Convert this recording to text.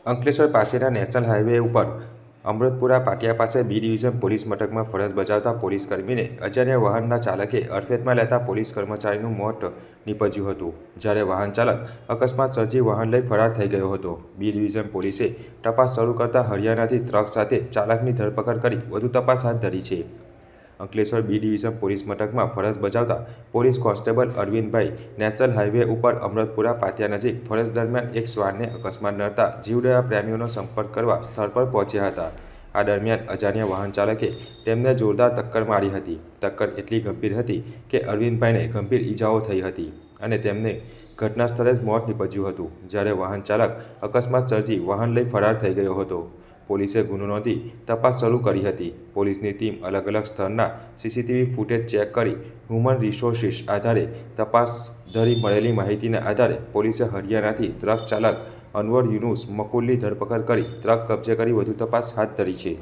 અંકલેશ્વર પાસેના national highway ઉપર અમૃતપુરા પાટિયા પાસે બી ડિવિઝન પોલીસ મથકમાં ફરજ બજાવતા પોલીસકર્મીને અજાણ્યા વાહનના ચાલકે અડફેટમાં લેતા પોલીસ કર્મચારીનું મોત નીપજ્યું હતું, જ્યારે વાહન ચાલક અકસ્માત સર્જી વાહન લઈ ફરાર થઈ ગયો હતો. બી ડિવિઝન પોલીસે તપાસ શરૂ કરતા હરિયાણાથી ટ્રક સાથે ચાલકની ધરપકડ કરી વધુ તપાસ હાથ ધરી છે. અંકલેશ્વર બી ડિવિઝન પોલીસ મથકમાં ફરજ બજાવતા police constable Arvindbhai national highway ઉપર અમૃતપુરા પાટિયા નજીક ફરજ દરમિયાન એક શ્વાનને અકસ્માત નડતા જીવદયા પ્રેમીઓનો સંપર્ક કરવા સ્થળ પર પહોંચ્યા હતા. આ દરમિયાન અજાણ્યા વાહન ચાલકે તેમને જોરદાર ટક્કર મારી હતી. ટક્કર એટલી ગંભીર હતી કે અરવિંદભાઈને ગંભીર ઈજાઓ થઈ હતી અને તેમને ઘટના સ્થળે જ મોત નીપજ્યું હતું, જ્યારે વાહન ચાલક અકસ્માત સર્જી વાહન લઈ ફરાર થઈ ગયો હતો. પોલીસે ગુનો નોંધી તપાસ શરૂ કરી હતી. પોલીસની ટીમ અલગ અલગ સ્થળના સીસીટીવી ફૂટેજ ચેક કરી હ્યુમન રિસોર્સિસ આધારે તપાસ ધરી મળેલી માહિતીના આધારે પોલીસે હરિયાણાથી ટ્રક ચાલક અનવર યુનુસ મકુલની ધરપકડ કરી ટ્રક કબ્જે કરી વધુ તપાસ હાથ ધરી છે.